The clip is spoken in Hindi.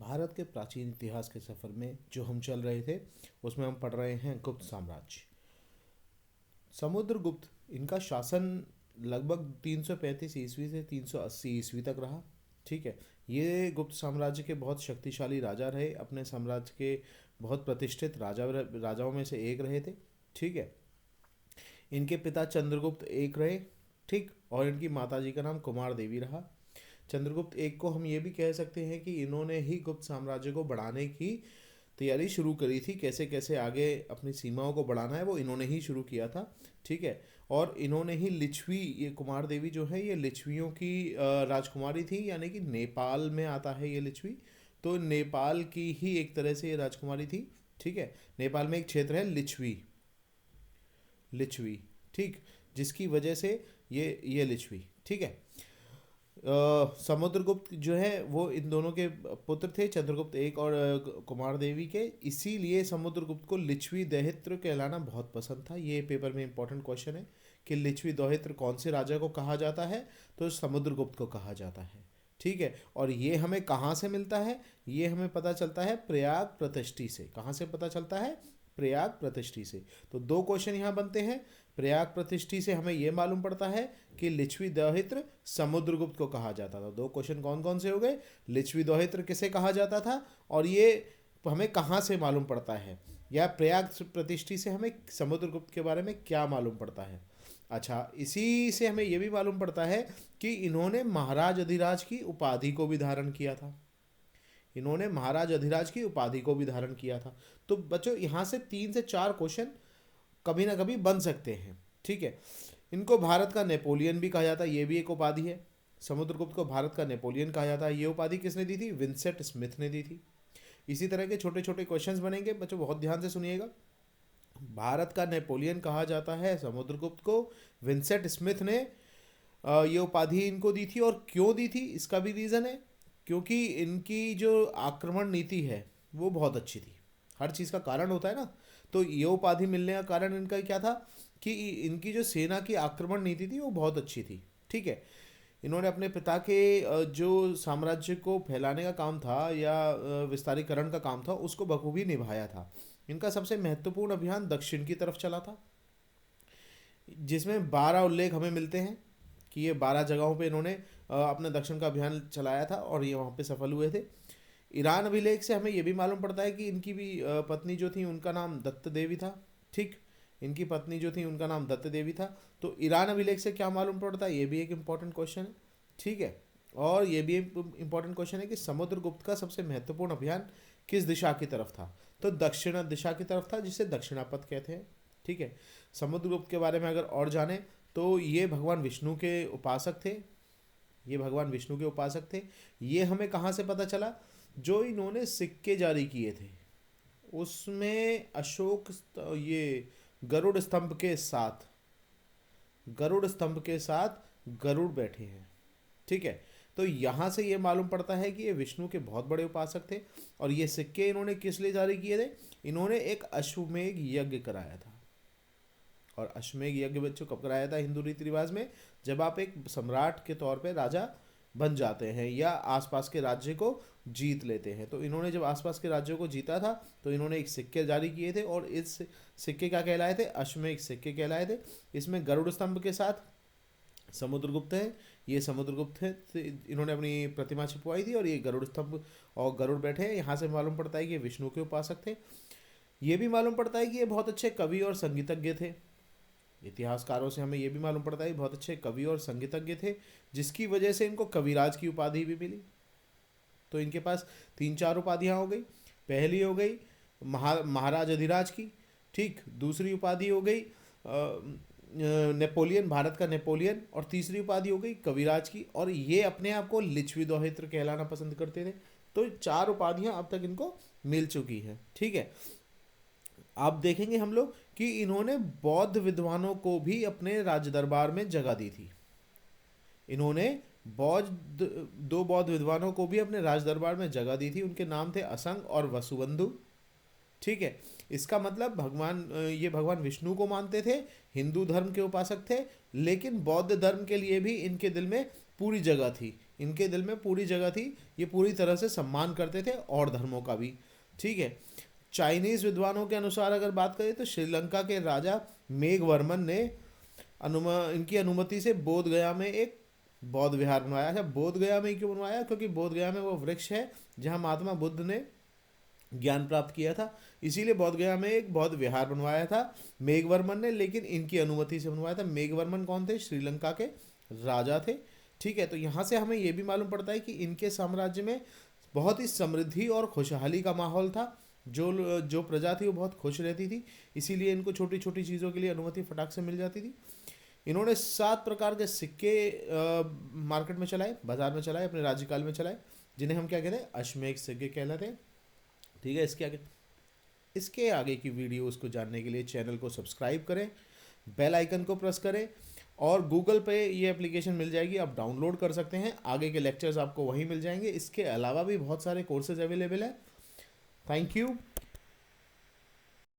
भारत के प्राचीन इतिहास के सफ़र में जो हम चल रहे थे उसमें हम पढ़ रहे हैं गुप्त साम्राज्य। समुद्रगुप्त इनका शासन लगभग 335 ईस्वी से 380 ईस्वी तक रहा। ठीक है, ये गुप्त साम्राज्य के बहुत शक्तिशाली राजा रहे, अपने साम्राज्य के बहुत प्रतिष्ठित राजाओं में से एक रहे थे। ठीक है, इनके पिता चंद्रगुप्त एक रहे। ठीक, और इनकी माताजी का नाम कुमार देवी रहा। चंद्रगुप्त एक को हम ये भी कह सकते हैं कि इन्होंने ही गुप्त साम्राज्य को बढ़ाने की तैयारी शुरू करी थी। कैसे कैसे आगे अपनी सीमाओं को बढ़ाना है वो इन्होंने ही शुरू किया था। ठीक है, और इन्होंने ही लिच्छवी, ये कुमार देवी जो है ये लिच्छवियों की राजकुमारी थी, यानी कि नेपाल में आता है ये लिच्छवी, तो नेपाल की ही एक तरह से ये राजकुमारी थी। ठीक है, नेपाल में एक क्षेत्र है लिच्छवी, लिच्छवी। ठीक, जिसकी वजह से ये लिच्छवी। ठीक है, समुद्रगुप्त जो है वो इन दोनों के पुत्र थे, चंद्रगुप्त एक और कुमार देवी के। इसीलिए समुद्रगुप्त को लिच्छवी दौहित्र कहलाना बहुत पसंद था। ये पेपर में इंपॉर्टेंट क्वेश्चन है कि लिच्छवी दौहित्र कौन से राजा को कहा जाता है, तो समुद्रगुप्त को कहा जाता है। ठीक है, और ये हमें कहाँ से मिलता है, ये हमें पता चलता है प्रयाग प्रतिष्ठी से। कहाँ से पता चलता है? प्रयाग प्रतिष्ठी से। तो दो क्वेश्चन यहाँ बनते हैं। प्रयाग प्रतिष्ठी से हमें यह मालूम पड़ता है कि लिच्छवी दौहित्र समुद्रगुप्त को कहा जाता था। दो क्वेश्चन कौन कौन से हो गए? लिच्छवी दौहित्र किसे कहा जाता था और ये हमें कहाँ से मालूम पड़ता है, या प्रयाग प्रतिष्ठी से हमें समुद्रगुप्त के बारे में क्या मालूम पड़ता है। अच्छा, इसी से हमें यह भी मालूम पड़ता है कि इन्होंने महाराज अधिराज की उपाधि को भी धारण किया था। इन्होंने महाराज अधिराज की उपाधि को भी धारण किया था। तो बच्चों, यहाँ से 3 से 4 क्वेश्चन कभी ना कभी बन सकते हैं। ठीक है, इनको भारत का नेपोलियन भी कहा जाता है, ये भी एक उपाधि है। समुद्रगुप्त को भारत का नेपोलियन कहा जाता है। ये उपाधि किसने दी थी? विंसेंट स्मिथ ने दी थी। इसी तरह के छोटे छोटे क्वेश्चंस बनेंगे बच्चों, बहुत ध्यान से सुनिएगा। भारत का नेपोलियन कहा जाता है समुद्रगुप्त को। विंसेंट स्मिथ ने ये उपाधि इनको दी थी, और क्यों दी थी इसका भी रीज़न है, क्योंकि इनकी जो आक्रमण नीति है वो बहुत अच्छी थी। हर चीज़ का कारण होता है ना, तो ये उपाधि मिलने का कारण इनका क्या था कि इनकी जो सेना की आक्रमण नीति थी वो बहुत अच्छी थी। ठीक है, इन्होंने अपने पिता के जो साम्राज्य को फैलाने का काम था या विस्तारीकरण का काम था उसको बखूबी निभाया था। इनका सबसे महत्वपूर्ण अभियान दक्षिण की तरफ चला था, जिसमें 12 उल्लेख हमें मिलते हैं कि ये 12 जगहों पे इन्होंने अपना दक्षिण का अभियान चलाया था और ये वहाँ पे सफल हुए थे। ईरान अभिलेख से हमें ये भी मालूम पड़ता है कि इनकी भी पत्नी जो थी उनका नाम दत्त देवी था। ठीक, इनकी पत्नी जो थी उनका नाम दत्त देवी था। तो ईरान अभिलेख से क्या मालूम पड़ता है, ये भी एक इम्पॉर्टेंट क्वेश्चन है। ठीक है, और ये भी इम्पॉर्टेंट क्वेश्चन है कि समुद्रगुप्त का सबसे महत्वपूर्ण अभियान किस दिशा की तरफ था, तो दक्षिण दिशा की तरफ था, जिसे दक्षिणापथ कहते हैं। ठीक है, समुद्रगुप्त के बारे में अगर और जाने तो ये भगवान विष्णु के उपासक थे। ये भगवान विष्णु के उपासक थे। ये हमें कहाँ से पता चला? जो इन्होंने सिक्के जारी किए थे उसमें ये गरुड़ स्तंभ के साथ गरुड़ स्तंभ के साथ गरुड़ बैठे हैं। ठीक है, तो यहाँ से ये मालूम पड़ता है कि ये विष्णु के बहुत बड़े उपासक थे। और ये सिक्के इन्होंने किस लिए जारी किए थे? इन्होंने एक अश्वमेध यज्ञ कराया था। और अश्वमेध यज्ञ बच्चों कब कराया था हिंदू रीति रिवाज में? जब आप एक सम्राट के तौर पे राजा बन जाते हैं या आसपास के राज्य को जीत लेते हैं। तो इन्होंने जब आसपास के राज्यों को जीता था तो इन्होंने एक सिक्के जारी किए थे, और इस सिक्के क्या कहलाए थे? अश्वमेध सिक्के कहलाए थे। इसमें गरुड़ स्तंभ के साथ समुद्रगुप्त है, ये समुद्रगुप्त है, इन्होंने अपनी प्रतिमा छिपवाई थी, और ये गरुड़ स्तंभ और गरुड़ बैठे हैं। यहाँ से मालूम पड़ता है कि ये विष्णु के उपासक थे। ये भी मालूम पड़ता है कि ये बहुत अच्छे कवि और संगीतज्ञ थे। इतिहासकारों से हमें यह भी मालूम पड़ता है कि बहुत अच्छे कवि और संगीतज्ञ थे, जिसकी वजह से इनको कविराज की उपाधि भी मिली। तो इनके पास 3-4 उपाधियाँ हो गई। पहली हो गई महाराज अधिराज की। ठीक, दूसरी उपाधि हो गई नेपोलियन, भारत का नेपोलियन, और तीसरी उपाधि हो गई कविराज की। और ये अपने आप को लिच्छवी दौहित्र कहलाना पसंद करते थे। तो 4 उपाधियाँ अब तक इनको मिल चुकी हैं। ठीक है, आप देखेंगे हम लोग कि इन्होंने बौद्ध विद्वानों को भी अपने राज दरबार में जगह दी थी। इन्होंने दो बौद्ध विद्वानों को भी अपने राज दरबार में जगह दी थी। उनके नाम थे असंग और वसुबंधु। ठीक है, इसका मतलब ये भगवान विष्णु को मानते थे, हिंदू धर्म के उपासक थे, लेकिन बौद्ध धर्म के लिए भी इनके दिल में पूरी जगह थी। इनके दिल में पूरी जगह थी, ये पूरी तरह से सम्मान करते थे और धर्मों का भी। ठीक है। चाइनीज विद्वानों के अनुसार अगर बात करें तो श्रीलंका के राजा मेघवर्मन ने इनकी अनुमति से बोध गया में एक बौद्ध विहार बनवाया। अच्छा, बोध गया में क्यों बनवाया? क्योंकि बोध गया में वो वृक्ष है जहाँ महात्मा बुद्ध ने ज्ञान प्राप्त किया था, इसीलिए बोध गया में एक बौद्ध विहार बनवाया था मेघवर्मन ने, लेकिन इनकी अनुमति से बनवाया था। मेघवर्मन कौन थे? श्रीलंका के राजा थे। ठीक है, तो यहाँ से हमें ये भी मालूम पड़ता है कि इनके साम्राज्य में बहुत ही समृद्धि और खुशहाली का माहौल था। जो जो प्रजा थी वो बहुत खुश रहती थी, इसीलिए इनको छोटी छोटी चीज़ों के लिए अनुमति फटाक से मिल जाती थी। इन्होंने 7 प्रकार के सिक्के मार्केट में चलाए, बाजार में चलाए, अपने राज्यकाल में चलाए, जिन्हें हम क्या कहते हैं? अश्वमेध सिक्के कहलाते हैं। ठीक है, इसके आगे की वीडियोस को जानने के लिए चैनल को सब्सक्राइब करें, बेल आइकन को प्रेस करें, और गूगल पे ये एप्लीकेशन मिल जाएगी, आप डाउनलोड कर सकते हैं। आगे के लेक्चर्स आपको वहीं मिल जाएंगे। इसके अलावा भी बहुत सारे कोर्सेज अवेलेबल है। Thank you.